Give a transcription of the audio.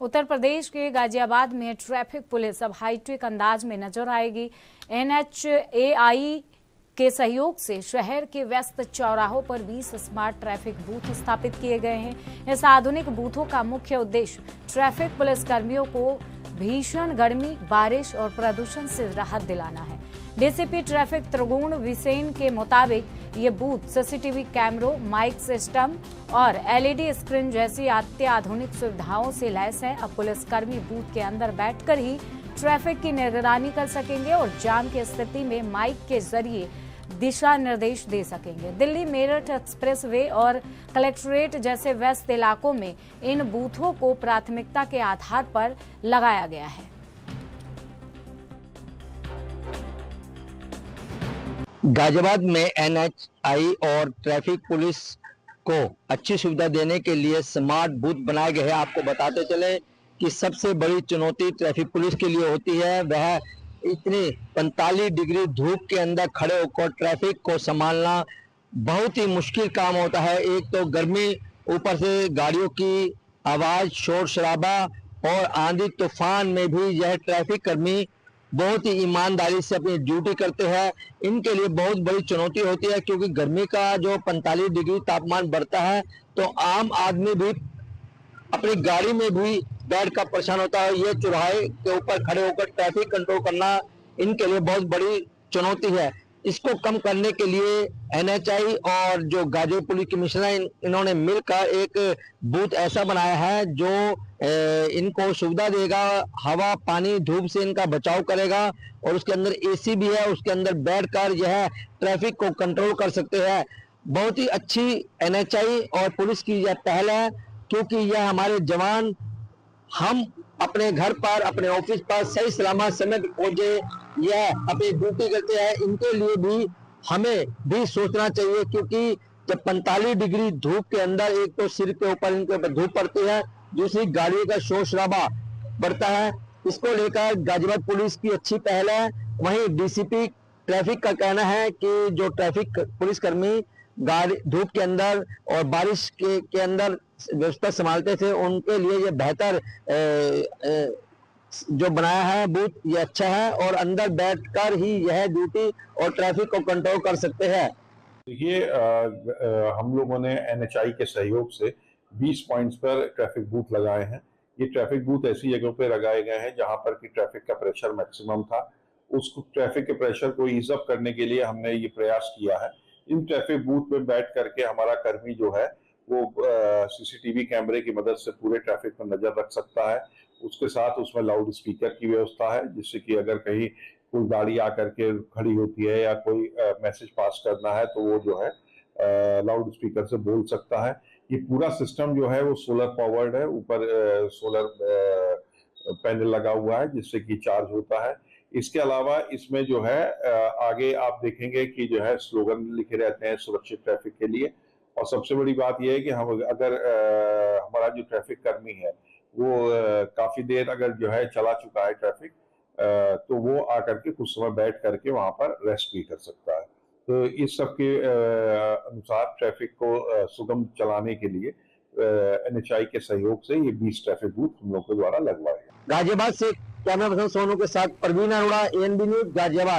उत्तर प्रदेश के गाजियाबाद में traffic police अब हाईटेक अंदाज में नजर आएगी। NHAI के सहयोग से शहर के व्यस्त चौराहों पर 20 स्मार्ट ट्रैफिक बूथ स्थापित किए गए हैं। इस आधुनिक बूथों का मुख्य उद्देश्य ट्रैफिक पुलिस कर्मियों को भीषण गर्मी, बारिश और प्रदूषण से राहत दिलाना है। डीसीपी ट्रैफिक त्रिगुण विसेन के मुताबिक ये बूथ सीसीटीवी कैमरों, माइक सिस्टम और LED स्क्रीन जैसी अत्याधुनिक सुविधाओं से लैस है। अब पुलिसकर्मी बूथ के अंदर बैठकर ही ट्रैफिक की निगरानी कर सकेंगे और जाम की स्थिति में माइक के जरिए दिशा निर्देश दे सकेंगे। दिल्ली मेरठ एक्सप्रेसवे और कलेक्ट्रेट जैसे व्यस्त इलाकों में इन बूथों को प्राथमिकता के आधार पर लगाया गया है। गाजियाबाद में NHAI और ट्रैफिक पुलिस को अच्छी सुविधा देने के लिए स्मार्ट बूथ बनाए गए हैं। आपको बताते चले कि सबसे बड़ी चुनौती ट्रैफिक पुलिस के लिए होती है, वह इतनी 45 डिग्री धूप के अंदर खड़े होकर ट्रैफिक को संभालना बहुत ही मुश्किल काम होता है। एक तो गर्मी, ऊपर से गाड़ियों की आवाज़, शोर शराबा और आंधी तूफान में भी यह ट्रैफिक कर्मी बहुत ही ईमानदारी से अपनी ड्यूटी करते हैं। इनके लिए बहुत बड़ी चुनौती होती है, क्योंकि गर्मी का जो 45 डिग्री तापमान बढ़ता है तो आम आदमी भी अपनी गाड़ी में भी बैठ कर परेशान होता है। ये चौराहे के ऊपर खड़े होकर ट्रैफिक कंट्रोल करना इनके लिए बहुत बड़ी चुनौती है। इसको कम करने के लिए NHAI और जो गाजियाबाद पुलिस कमिश्नर है, इन्होंने मिलकर एक बूथ ऐसा बनाया है जो इनको सुविधा देगा, हवा, पानी, धूप से इनका बचाव करेगा और उसके अंदर AC भी है। उसके अंदर बैठकर यह ट्रैफिक को कंट्रोल कर सकते हैं। बहुत ही अच्छी NHAI और पुलिस की यह पहल है, क्योंकि यह हमारे जवान हम अपने घर पर, अपने ऑफिस पर सही सलामत समय पर पहुंचे, यह अपनी ड्यूटी करते हैं। इनके लिए भी हमें भी सोचना चाहिए, क्योंकि जब 45 डिग्री धूप के अंदर एक तो सिर के ऊपर इनके ऊपर धूप पड़ती है, दूसरी गाड़ियों का शोर शराबा बढ़ता है। इसको लेकर गाजियाबाद पुलिस की अच्छी पहल है। वहीं DCP ट्रैफिक का कहना है कि जो ट्रैफिक पुलिसकर्मी गाड़ी धूप के अंदर और बारिश के अंदर व्यवस्था संभालते थे, उनके लिए ये बेहतर जो बनाया है बूथ, ये अच्छा है और अंदर बैठकर ही यह ड्यूटी और ट्रैफिक को कंट्रोल कर सकते हैं। देखिए, हम लोगों ने NHAI के सहयोग से 20 पॉइंट्स पर ट्रैफिक बूथ लगाए हैं। ये ट्रैफिक बूथ ऐसी जगहों पर लगाए गए हैं जहां पर कि ट्रैफिक का प्रेशर मैक्सिमम था। उस ट्रैफिक के प्रेशर को ईज अप करने के लिए हमने ये प्रयास किया है। इन ट्रैफिक बूथ पे बैठ करके हमारा कर्मी जो है वो CCTV कैमरे की मदद से पूरे ट्रैफिक पर नजर रख सकता है। उसके साथ उसमें लाउड स्पीकर की व्यवस्था है, जिससे कि अगर कहीं कोई गाड़ी आकर के खड़ी होती है या कोई मैसेज पास करना है तो वो जो है लाउड स्पीकर से बोल सकता है। ये पूरा सिस्टम जो है वो सोलर पावर्ड है। ऊपर सोलर पैनल लगा हुआ है जिससे कि चार्ज होता है। इसके अलावा इसमें जो है आगे आप देखेंगे कि जो है स्लोगन लिखे रहते हैं सुरक्षित ट्रैफिक के लिए। और सबसे बड़ी बात यह है कि हम अगर हमारा जो ट्रैफिक कर्मी है वो काफी देर अगर जो है चला चुका है ट्रैफिक, तो वो आकर के कुछ समय बैठ करके वहां पर रेस्ट भी कर सकता है। तो इस सब के अनुसार ट्रैफिक को सुगम चलाने के लिए NHAI के सहयोग से ये 20 ट्रैफिक बूथ हम लोग के द्वारा लगवाए गए। गाजियाबाद से कैमरा पर्सन सोनू के साथ परवीन अरोड़ा, ANB न्यूज, गाजियाबाद।